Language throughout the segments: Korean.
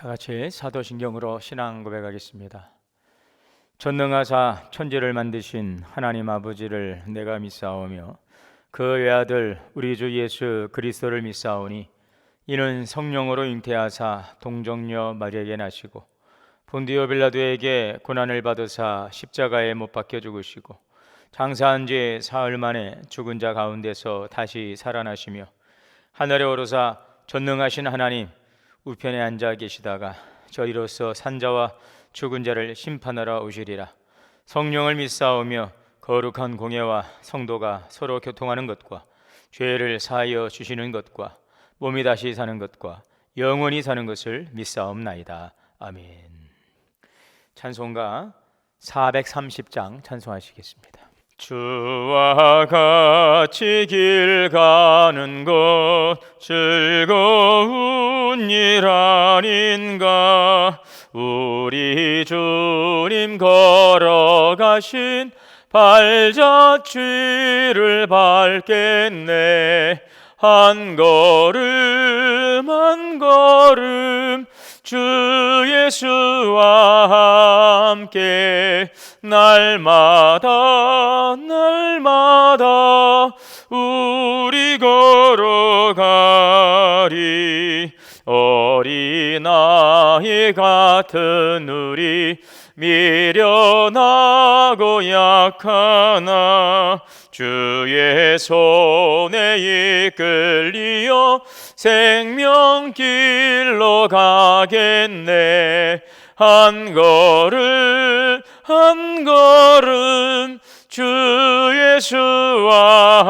다 같이 사도신경으로 신앙 고백하겠습니다. 전능하사 천지를 만드신 하나님 아버지를 내가 믿사오며 그 외아들 우리 주 예수 그리스도를 믿사오니 이는 성령으로 잉태하사 동정녀 마리아에게 나시고 본디오 빌라도에게 고난을 받으사 십자가에 못 박혀 죽으시고 장사한 지 사흘 만에 죽은 자 가운데서 다시 살아나시며 하늘에 오르사 전능하신 하나님 우편에 앉아 계시다가 저희로서 산자와 죽은 자를 심판하러 오시리라. 성령을 믿사오며 거룩한 공예와 성도가 서로 교통하는 것과 죄를 사하여 주시는 것과 몸이 다시 사는 것과 영원히 사는 것을 믿사옵나이다. 아멘. 찬송가 430장 찬송하시겠습니다. 주와 같이 길 가는 것 즐거운 일 아닌가. 우리 주님 걸어가신 발자취를 밟겠네. 한 걸음 한 걸음 주 예수와 함께 날마다 우리 걸어가리. 어린아이 같은 우리 미련하고 약하나 주의 손에 이끌리어 생명길로 가겠네. 한 걸음 주 예수와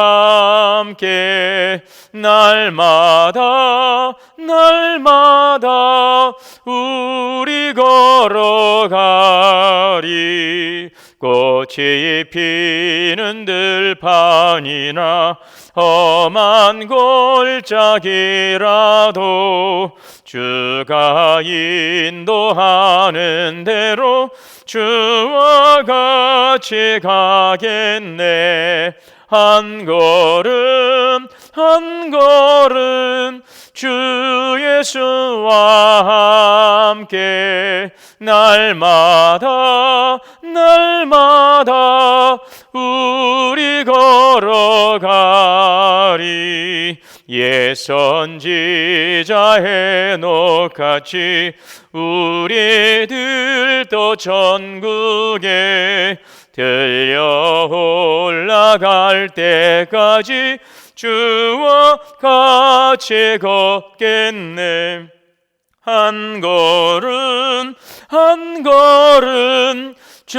함께 날마다 우리 걸어가리. 꽃이 피는 들판이나 험한 골짜기라도 주가 인도하는 대로 주와 같이 가겠네. 한 걸음 주 예수와 함께 날마다 우리 걸어가리. 옛 선지자 헤녹같이 우리들도 천국에 들려 올라갈 때까지 주와 같이 걷겠네. 한 걸음 주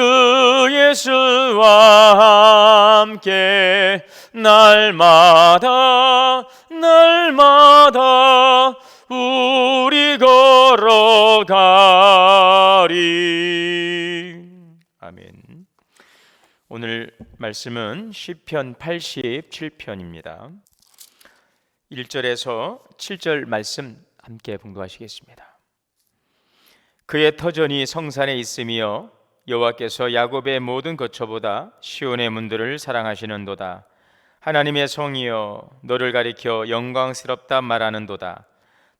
예수와 함께 날마다 우리 걸어가리. 아멘. 오늘 말씀은 시편 87편입니다. 1절에서 7절 말씀 함께 봉독하시겠습니다. 그의 터전이 성산에 있으며 여호와께서 야곱의 모든 거처보다 시온의 문들을 사랑하시는도다. 하나님의 성이여 너를 가리켜 영광스럽다 말하는도다.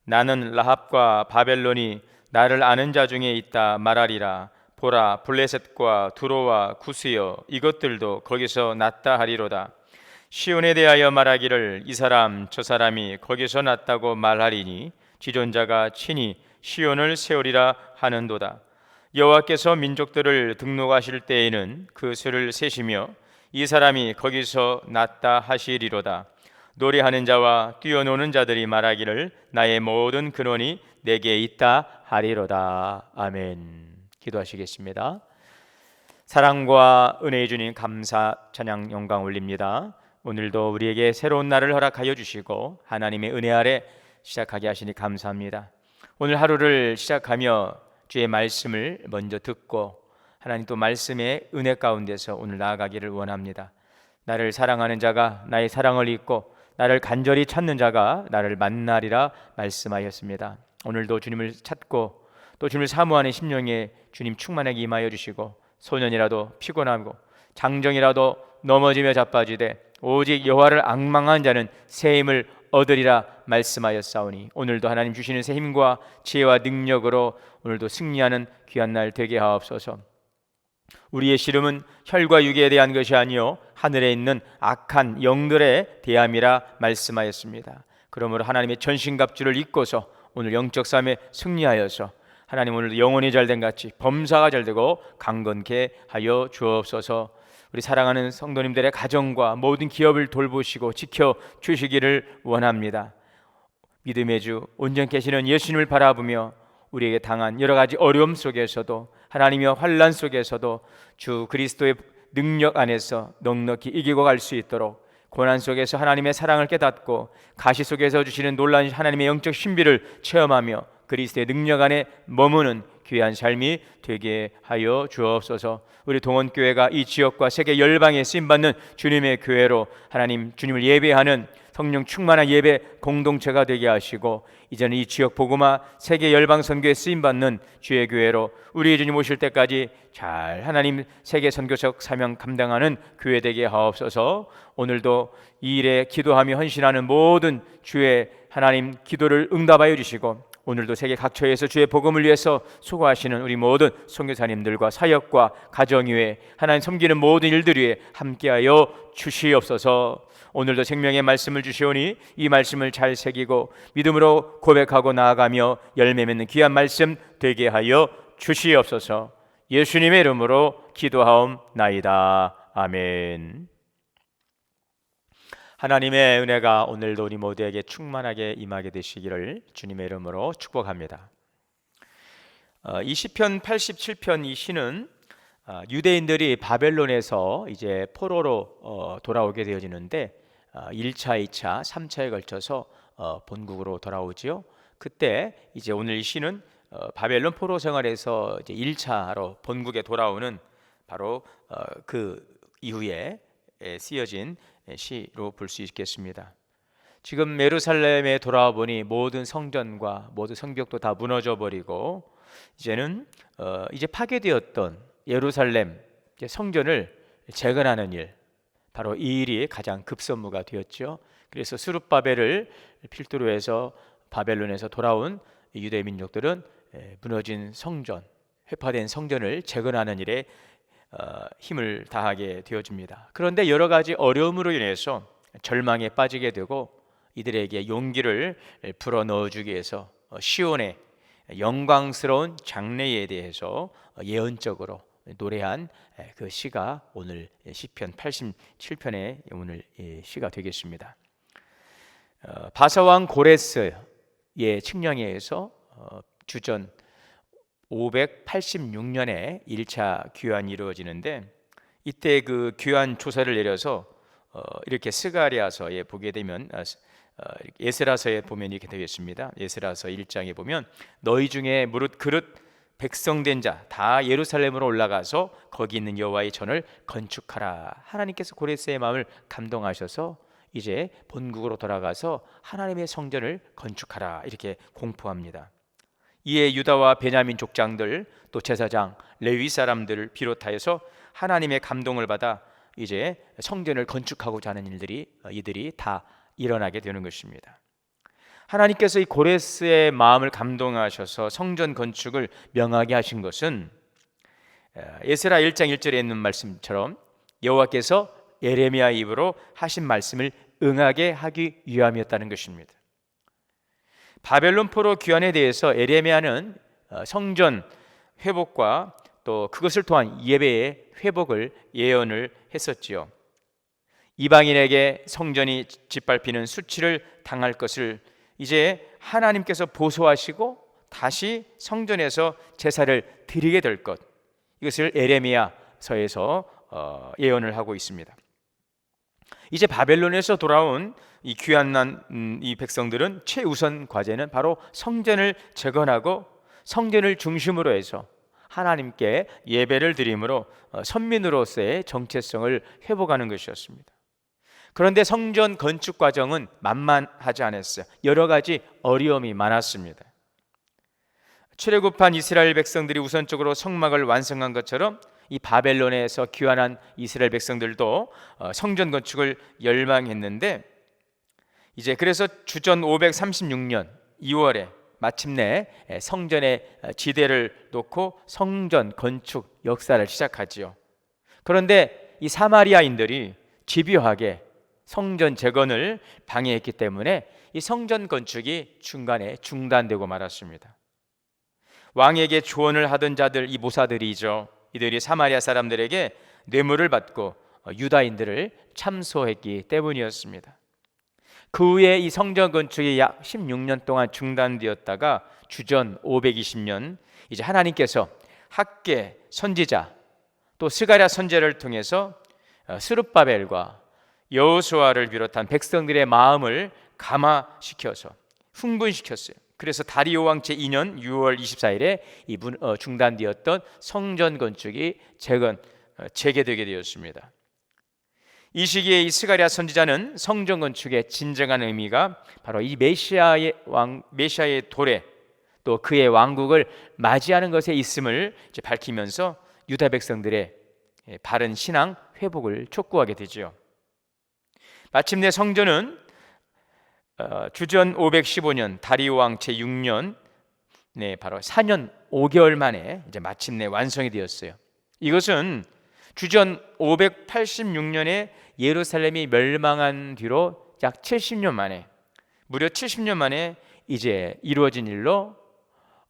나는 라합과 바벨론이 나를 아는 자 중에 있다 말하리라. 보라, 블레셋과 두로와 구스여 이것들도 거기서 났다 하리로다. 시온에 대하여 말하기를 이 사람 저 사람이 거기서 났다고 말하리니 지존자가 친히 시온을 세우리라 하는도다. 여호와께서 민족들을 등록하실 때에는 그 수를 세시며 이 사람이 거기서 났다 하시리로다. 노래하는 자와 뛰어노는 자들이 말하기를 나의 모든 근원이 내게 있다 하리로다. 아멘. 기도하시겠습니다. 사랑과 은혜의 주님 감사 찬양 영광 올립니다. 오늘도 우리에게 새로운 날을 허락하여 주시고 하나님의 은혜 아래 시작하게 하시니 감사합니다. 오늘 하루를 시작하며 주의 말씀을 먼저 듣고 하나님 또 말씀의 은혜 가운데서 오늘 나아가기를 원합니다. 나를 사랑하는 자가 나의 사랑을 잊고 나를 간절히 찾는 자가 나를 만나리라 말씀하였습니다. 오늘도 주님을 찾고 또 주님을 사모하는 심령에 주님 충만하게 임하여 주시고 소년이라도 피곤하고 장정이라도 넘어지며 자빠지되 오직 여호와를 앙망한 자는 새 힘을 얻으리라 말씀하였사오니 오늘도 하나님 주시는 새 힘과 지혜와 능력으로 오늘도 승리하는 귀한 날 되게 하옵소서. 우리의 씨름은 혈과 육에 대한 것이 아니요 하늘에 있는 악한 영들에 대함이라 말씀하였습니다. 그러므로 하나님의 전신갑주를 입고서 오늘 영적 싸움에 승리하여서 하나님 오늘도 영혼이 잘된 같이 범사가 잘되고 강건케 하여 주옵소서. 우리 사랑하는 성도님들의 가정과 모든 기업을 돌보시고 지켜주시기를 원합니다. 믿음의 주 온전케 하시는 예수님을 바라보며 우리에게 당한 여러 가지 어려움 속에서도 하나님의 환난 속에서도 주 그리스도의 능력 안에서 넉넉히 이기고 갈 수 있도록 고난 속에서 하나님의 사랑을 깨닫고 가시 속에서 주시는 놀라운 하나님의 영적 신비를 체험하며 그리스도의 능력 안에 머무는 귀한 삶이 되게 하여 주옵소서. 우리 동원교회가 이 지역과 세계 열방에 쓰임받는 주님의 교회로 하나님 주님을 예배하는 성령 충만한 예배 공동체가 되게 하시고 이제는 이 지역 복음화 세계 열방 선교에 쓰임받는 주의 교회로 우리 주님 오실 때까지 잘 하나님 세계 선교적 사명 감당하는 교회 되게 하옵소서. 오늘도 이 일에 기도하며 헌신하는 모든 주의 하나님 기도를 응답하여 주시고 오늘도 세계 각처에서 주의 복음을 위해서 수고하시는 우리 모든 선교사님들과 사역과 가정 위에 하나님 섬기는 모든 일들 위에 함께하여 주시옵소서. 오늘도 생명의 말씀을 주시오니 이 말씀을 잘 새기고 믿음으로 고백하고 나아가며 열매 맺는 귀한 말씀 되게 하여 주시옵소서. 예수님의 이름으로 기도하옵나이다. 아멘. 하나님의 은혜가 오늘도 우리 모두에게 충만하게 임하게 되시기를 주님의 이름으로 축복합니다. 이 시편 87편 이 시는 유대인들이 바벨론에서 이제 포로로 돌아오게 되어지는데 1차, 2차, 3차에 걸쳐서 본국으로 돌아오지요. 그때 이제 오늘 이 시는 바벨론 포로 생활에서 이제 1차로 본국에 돌아오는 바로 그 이후에 쓰여진 시로 볼 수 있겠습니다. 지금 예루살렘에 돌아와 보니 모든 성전과 모든 성벽도 다 무너져 버리고 이제는 이제 파괴되었던 예루살렘 성전을 재건하는 일, 바로 이 일이 가장 급선무가 되었죠. 그래서 스룹바벨을 필두로 해서 바벨론에서 돌아온 유대 민족들은 무너진 성전, 회파된 성전을 재건하는 일에 힘을 다하게 되어집니다. 그런데 여러 가지 어려움으로 인해서 절망에 빠지게 되고 이들에게 용기를 불어넣어주기 위해서 시온의 영광스러운 장래에 대해서 예언적으로 노래한 그 시가 오늘 시편 87편의 오늘 시가 되겠습니다. 바사왕 고레스의 칙령에 의해서 주전 586년에 1차 귀환이 이루어지는데 이때 그 귀환 조사를 내려서 이렇게 스가랴서에 보게 되면 에스라서에 보면 이렇게 되겠습니다. 에스라서 1장에 보면 너희 중에 무릇 그릇 백성된 자 다 예루살렘으로 올라가서 거기 있는 여호와의 전을 건축하라. 하나님께서 고레스의 마음을 감동하셔서 이제 본국으로 돌아가서 하나님의 성전을 건축하라 이렇게 공포합니다. 이에 유다와 베냐민 족장들 또 제사장 레위 사람들을 비롯하여서 하나님의 감동을 받아 이제 성전을 건축하고자 하는 이들이 다 일어나게 되는 것입니다. 하나님께서 이 고레스의 마음을 감동하셔서 성전 건축을 명하게 하신 것은 에스라 1장 1절에 있는 말씀처럼 여호와께서 예레미야 입으로 하신 말씀을 응하게 하기 위함이었다는 것입니다. 바벨론 포로 귀환에 대해서 예레미야는 성전 회복과 또 그것을 통한 예배의 회복을 예언을 했었지요. 이방인에게 성전이 짓밟히는 수치를 당할 것을 이제 하나님께서 보소하시고 다시 성전에서 제사를 드리게 될 것, 이것을 예레미야서에서 예언을 하고 있습니다. 이제 바벨론에서 돌아온 이 귀환난 이 백성들은 최우선 과제는 바로 성전을 재건하고 성전을 중심으로 해서 하나님께 예배를 드림으로 선민으로서의 정체성을 회복하는 것이었습니다. 그런데 성전 건축 과정은 만만하지 않았어요. 여러 가지 어려움이 많았습니다. 출애굽한 이스라엘 백성들이 우선적으로 성막을 완성한 것처럼 이 바벨론에서 귀환한 이스라엘 백성들도 성전 건축을 열망했는데 이제 그래서 주전 536년 2월에 마침내 성전의 지대를 놓고 성전 건축 역사를 시작하지요. 그런데 이 사마리아인들이 집요하게 성전 재건을 방해했기 때문에 이 성전 건축이 중간에 중단되고 말았습니다. 왕에게 조언을 하던 자들, 이 모사들이죠. 이들이 사마리아 사람들에게 뇌물을 받고 유다인들을 참소했기 때문이었습니다. 그 후에 이 성전 건축이 약 16년 동안 중단되었다가 주전 520년 이제 하나님께서 학개 선지자 또 스가랴 선지자를 통해서 스룹바벨과 여호수아를 비롯한 백성들의 마음을 감화시켜서 흥분시켰어요. 그래서 다리오 왕 제2년 6월 24일에 중단되었던 성전 건축이 재개되게 되었습니다. 이 시기에 이 스가랴 선지자는 성전 건축의 진정한 의미가 바로 이 메시아의 도래 또 그의 왕국을 맞이하는 것에 있음을 밝히면서 유다 백성들의 바른 신앙 회복을 촉구하게 되지요. 마침내 성전은 주전 515년 다리오 왕 제6년 바로 4년 5개월 만에 이제 마침내 완성이 되었어요. 이것은 주전 586년에 예루살렘이 멸망한 뒤로 약 70년 만에 무려 70년 만에 이제 이루어진 일로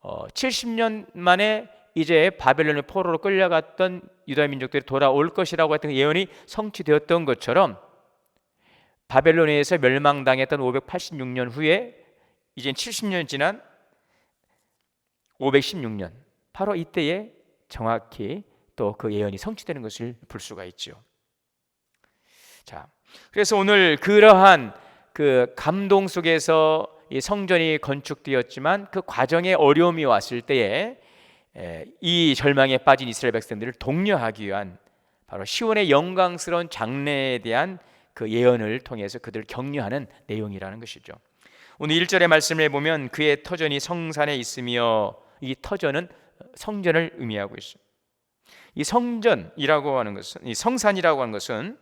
70년 만에 이제 바벨론의 포로로 끌려갔던 유다 민족들이 돌아올 것이라고 했던 예언이 성취되었던 것처럼 바벨론에서 멸망당했던 586년 후에 이제 70년 지난 516년 바로 이때에 정확히 또 그 예언이 성취되는 것을 볼 수가 있죠. 자, 그래서 오늘 그러한 그 감동 속에서 이 성전이 건축되었지만 그 과정에 어려움이 왔을 때에 이 절망에 빠진 이스라엘 백성들을 독려하기 위한 바로 시온의 영광스러운 장래에 대한 그 예언을 통해서 그들을 격려하는 내용이라는 것이죠. 오늘 1절의 말씀을 보면 그의 터전이 성산에 있으며, 이 터전은 성전을 의미하고 있습니다. 이 성전이라고 하는 것은, 이 성산이라고 하는 것은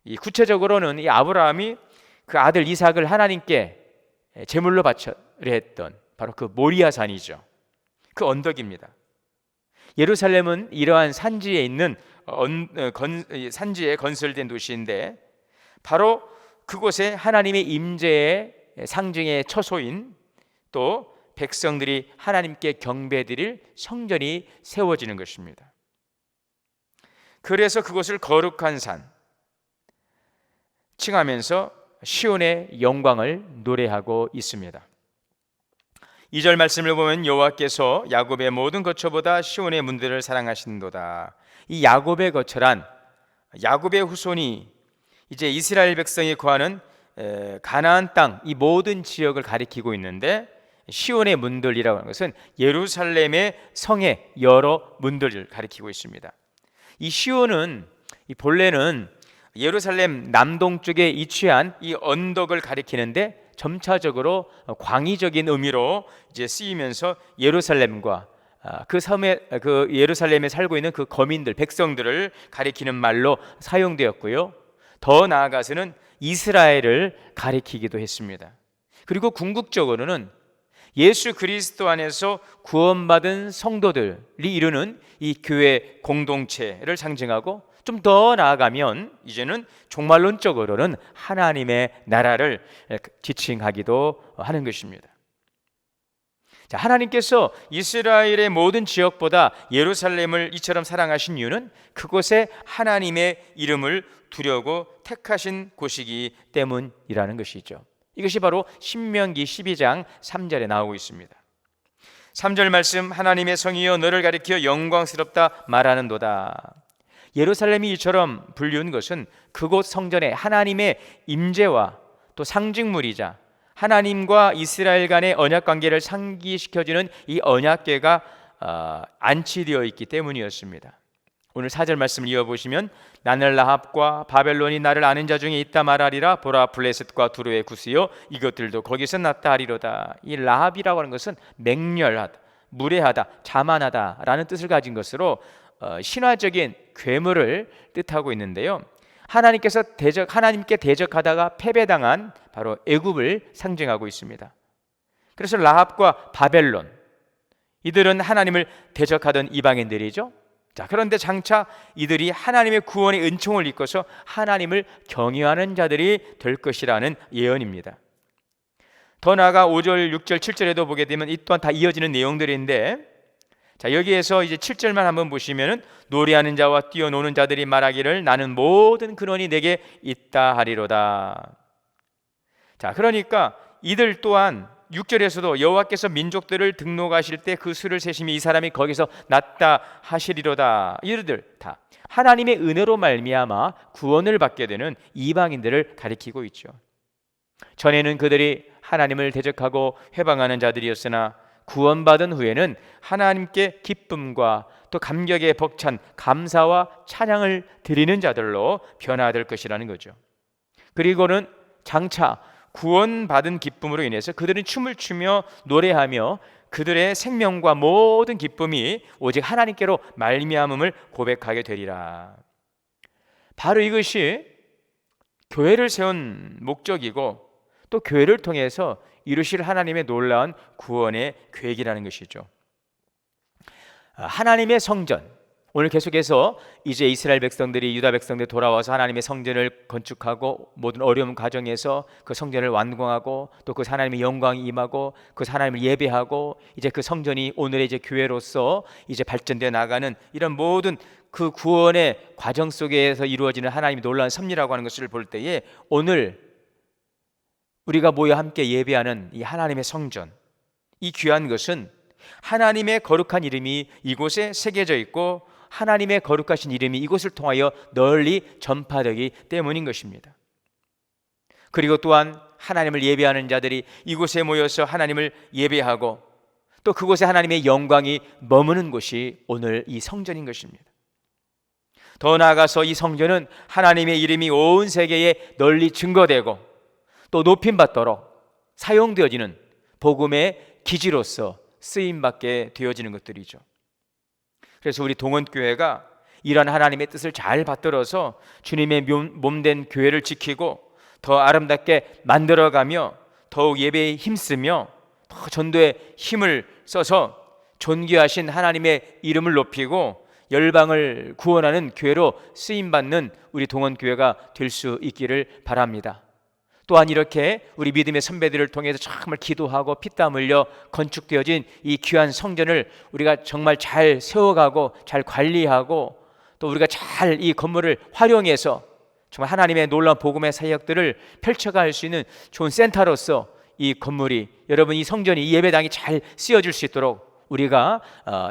이 구체적으로는 이 아브라함이 그 아들 이삭을 하나님께 제물로 바쳐야 했던 바로 그 모리아산이죠. 그 언덕입니다. 예루살렘은 이러한 산지에 있는 산지에 건설된 도시인데 바로 그곳에 하나님의 임재의 상징의 처소인 또 백성들이 하나님께 경배드릴 성전이 세워지는 것입니다. 그래서 그것을 거룩한 산 칭하면서 시온의 영광을 노래하고 있습니다. 2절 말씀을 보면 여호와께서 야곱의 모든 거처보다 시온의 문들을 사랑하신도다. 이 야곱의 거처란 야곱의 후손이 이제 이스라엘 백성이 거하는 가나안 땅 이 모든 지역을 가리키고 있는데, 시온의 문들이라고 하는 것은 예루살렘의 성의 여러 문들을 가리키고 있습니다. 이 시온은 본래는 예루살렘 남동쪽에 위치한 이 언덕을 가리키는데 점차적으로 광의적인 의미로 이제 쓰이면서 예루살렘과 그 섬에 그 예루살렘에 살고 있는 그 거민들 백성들을 가리키는 말로 사용되었고요. 더 나아가서는 이스라엘을 가리키기도 했습니다. 그리고 궁극적으로는 예수 그리스도 안에서 구원받은 성도들이 이루는 이 교회 공동체를 상징하고, 좀 더 나아가면 이제는 종말론적으로는 하나님의 나라를 지칭하기도 하는 것입니다. 자, 하나님께서 이스라엘의 모든 지역보다 예루살렘을 이처럼 사랑하신 이유는 그곳에 하나님의 이름을 두려고 택하신 곳이기 때문이라는 것이죠. 이것이 바로 신명기 12장 3절에 나오고 있습니다. 3절 말씀, 하나님의 성이여 너를 가리켜 영광스럽다 말하는도다. 예루살렘이 이처럼 불리운 것은 그곳 성전에 하나님의 임재와 또 상징물이자 하나님과 이스라엘 간의 언약관계를 상기시켜주는 이 언약궤가 안치되어 있기 때문이었습니다. 오늘 4절 말씀을 이어보시면 나는 라합과 바벨론이 나를 아는 자 중에 있다 말하리라. 보라, 블레셋과 두로의 구스여 이것들도 거기서 났다 하리로다. 이 라합이라고 하는 것은 맹렬하다, 무례하다, 자만하다 라는 뜻을 가진 것으로 신화적인 괴물을 뜻하고 있는데요, 하나님께 대적하다가 패배당한 바로 애굽을 상징하고 있습니다. 그래서 라합과 바벨론, 이들은 하나님을 대적하던 이방인들이죠. 자, 그런데 장차 이들이 하나님의 구원의 은총을 입고서 하나님을 경외하는 자들이 될 것이라는 예언입니다. 더 나아가 5절, 6절, 7절에도 보게 되면 이 또한 다 이어지는 내용들인데, 자, 여기에서 이제 7절만 한번 보시면은 노래하는 자와 뛰어노는 자들이 말하기를 나는 모든 근원이 내게 있다 하리로다. 자, 그러니까 이들 또한 6절에서도 여호와께서 민족들을 등록하실 때 그 수를 세심히 이 사람이 거기서 났다 하시리로다. 이들들 다 하나님의 은혜로 말미암아 구원을 받게 되는 이방인들을 가리키고 있죠. 전에는 그들이 하나님을 대적하고 회방하는 자들이었으나 구원받은 후에는 하나님께 기쁨과 또 감격에 벅찬 감사와 찬양을 드리는 자들로 변화될 것이라는 거죠. 그리고는 장차 구원받은 기쁨으로 인해서 그들은 춤을 추며 노래하며 그들의 생명과 모든 기쁨이 오직 하나님께로 말미암음을 고백하게 되리라. 바로 이것이 교회를 세운 목적이고 또 교회를 통해서 이루실 하나님의 놀라운 구원의 계획이라는 것이죠. 하나님의 성전, 오늘 계속해서 이제 이스라엘 백성들이 유다 백성들이 돌아와서 하나님의 성전을 건축하고 모든 어려운 과정에서 그 성전을 완공하고 또 그 하나님의 영광이 임하고 그 하나님을 예배하고 이제 그 성전이 오늘의 이제 교회로서 이제 발전되어 나가는 이런 모든 그 구원의 과정 속에서 이루어지는 하나님의 놀라운 섭리라고 하는 것을 볼 때에 오늘 우리가 모여 함께 예배하는 이 하나님의 성전, 이 귀한 것은 하나님의 거룩한 이름이 이곳에 새겨져 있고 하나님의 거룩하신 이름이 이곳을 통하여 널리 전파되기 때문인 것입니다. 그리고 또한 하나님을 예배하는 자들이 이곳에 모여서 하나님을 예배하고 또 그곳에 하나님의 영광이 머무는 곳이 오늘 이 성전인 것입니다. 더 나아가서 이 성전은 하나님의 이름이 온 세계에 널리 증거되고 또 높임받도록 사용되어지는 복음의 기지로서 쓰임받게 되어지는 것들이죠. 그래서 우리 동원교회가 이러한 하나님의 뜻을 잘 받들어서 주님의 몸된 교회를 지키고 더 아름답게 만들어가며 더욱 예배에 힘쓰며 더 전도에 힘을 써서 존귀하신 하나님의 이름을 높이고 열방을 구원하는 교회로 쓰임받는 우리 동원교회가 될 수 있기를 바랍니다. 또한 이렇게 우리 믿음의 선배들을 통해서 정말 기도하고 피땀 흘려 건축되어진 이 귀한 성전을 우리가 정말 잘 세워가고 잘 관리하고 또 우리가 잘 이 건물을 활용해서 정말 하나님의 놀라운 복음의 사역들을 펼쳐갈 수 있는 좋은 센터로서 이 건물이, 여러분 이 성전이, 이 예배당이 잘 쓰여질 수 있도록 우리가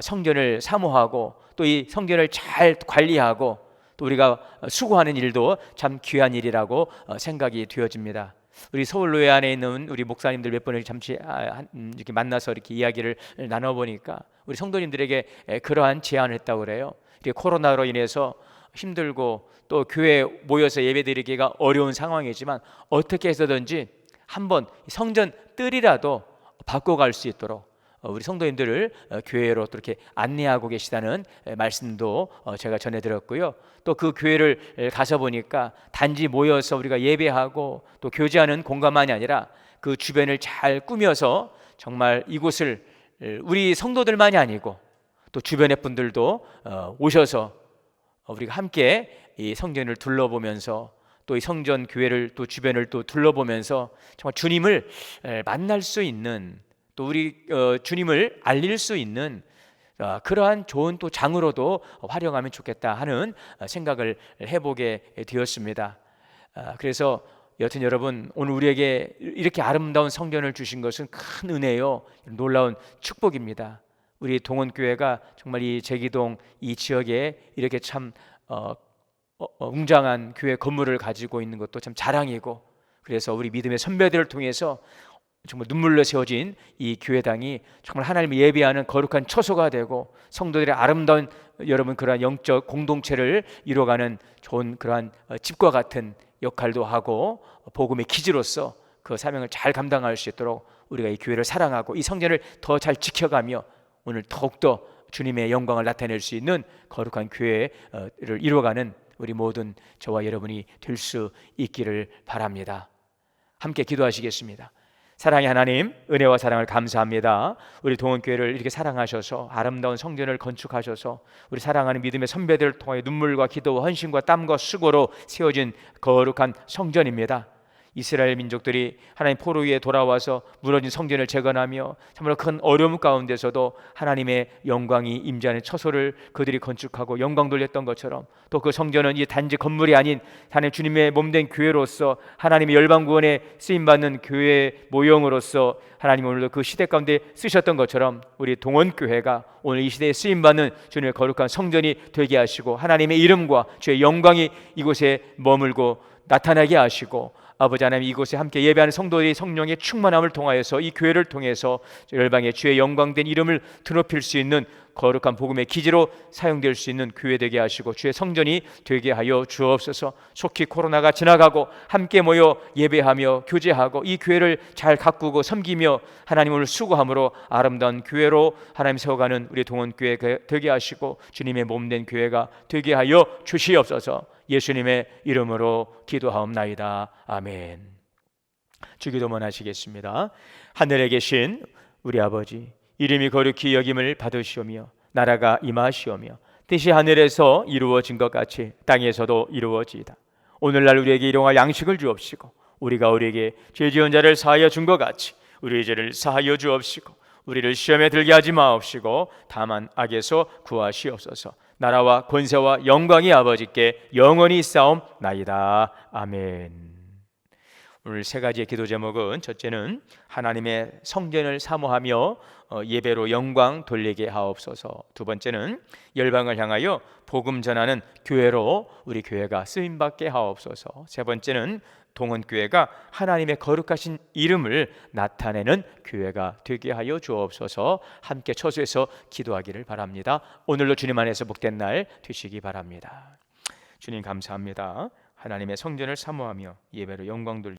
성전을 사모하고 또 이 성전을 잘 관리하고 또 우리가 수고하는 일도 참 귀한 일이라고 생각이 되어집니다. 우리 서울로회 안에 있는 우리 목사님들 몇 번을 잠시 이렇게 만나서 이렇게 이야기를 나눠보니까 우리 성도님들에게 그러한 제안을 했다고 그래요. 이렇게 코로나로 인해서 힘들고 또 교회에 모여서 예배드리기가 어려운 상황이지만 어떻게 해서든지 한번 성전 뜰이라도 바꿔갈 수 있도록 우리 성도님들을 교회로 또 이렇게 안내하고 계시다는 말씀도 제가 전해드렸고요. 또 그 교회를 가서 보니까 단지 모여서 우리가 예배하고 또 교제하는 공간만이 아니라 그 주변을 잘 꾸며서 정말 이곳을 우리 성도들만이 아니고 또 주변의 분들도 오셔서 우리가 함께 이 성전을 둘러보면서 또 이 성전 교회를 또 주변을 또 둘러보면서 정말 주님을 만날 수 있는 또 우리 주님을 알릴 수 있는 그러한 좋은 또 장으로도 활용하면 좋겠다 하는 생각을 해보게 되었습니다. 그래서 여튼 여러분, 오늘 우리에게 이렇게 아름다운 성전을 주신 것은 큰 은혜요, 놀라운 축복입니다. 우리 동원교회가 정말 이 제기동 이 지역에 이렇게 참 웅장한 교회 건물을 가지고 있는 것도 참 자랑이고, 그래서 우리 믿음의 선배들을 통해서 정말 눈물로 세워진 이 교회당이 정말 하나님을 예배하는 거룩한 처소가 되고 성도들의 아름다운 여러분 그러한 영적 공동체를 이루어가는 좋은 그러한 집과 같은 역할도 하고 복음의 기지로서 그 사명을 잘 감당할 수 있도록 우리가 이 교회를 사랑하고 이 성전을 더 잘 지켜가며 오늘 더욱더 주님의 영광을 나타낼 수 있는 거룩한 교회를 이루어가는 우리 모든 저와 여러분이 될 수 있기를 바랍니다. 함께 기도하시겠습니다. 사랑의 하나님, 은혜와 사랑을 감사합니다. 우리 동원교회를 이렇게 사랑하셔서 아름다운 성전을 건축하셔서 우리 사랑하는 믿음의 선배들을 통해 눈물과 기도와 헌신과 땀과 수고로 세워진 거룩한 성전입니다. 이스라엘 민족들이 하나님 포로 위에 돌아와서 무너진 성전을 재건하며 참으로 큰 어려움 가운데서도 하나님의 영광이 임재하는 처소를 그들이 건축하고 영광 돌렸던 것처럼, 또 그 성전은 이 단지 건물이 아닌 하나님 주님의 몸된 교회로서 하나님의 열방 구원에 쓰임받는 교회의 모형으로서 하나님 오늘도 그 시대 가운데 쓰셨던 것처럼 우리 동원교회가 오늘 이 시대에 쓰임받는 주님의 거룩한 성전이 되게 하시고 하나님의 이름과 주의 영광이 이곳에 머물고 나타나게 하시고, 아버지 하나님, 이곳에 함께 예배하는 성도들이 성령의 충만함을 통하여서 이 교회를 통해서 열방의 주의 영광된 이름을 드높일 수 있는 거룩한 복음의 기지로 사용될 수 있는 교회 되게 하시고 주의 성전이 되게 하여 주옵소서. 속히 코로나가 지나가고 함께 모여 예배하며 교제하고 이 교회를 잘 가꾸고 섬기며 하나님 오늘 수고함으로 아름다운 교회로 하나님 세워가는 우리 동원교회 되게 하시고 주님의 몸된 교회가 되게 하여 주시옵소서. 예수님의 이름으로 기도하옵나이다. 아멘. 주기도문 하시겠습니다. 하늘에 계신 우리 아버지, 이름이 거룩히 여김을 받으시오며 나라가 임하시오며 뜻이 하늘에서 이루어진 것 같이 땅에서도 이루어지이다. 오늘날 우리에게 일용할 양식을 주옵시고 우리가 우리에게 죄 지은 자를 사하여 준 것 같이 우리의 죄를 사하여 주옵시고 우리를 시험에 들게 하지 마옵시고 다만 악에서 구하시옵소서. 나라와 권세와 영광이 아버지께 영원히 있사옵나이다. 아멘. 오늘 세 가지의 기도 제목은, 첫째는 하나님의 성전을 사모하며 예배로 영광 돌리게 하옵소서. 두 번째는 열방을 향하여 복음 전하는 교회로 우리 교회가 쓰임받게 하옵소서. 세 번째는 동원교회가 하나님의 거룩하신 이름을 나타내는 교회가 되게 하여 주옵소서. 함께 처소에서 기도하기를 바랍니다. 오늘도 주님 안에서 복된 날 되시기 바랍니다. 주님 감사합니다. 하나님의 성전을 사모하며 예배로 영광 돌리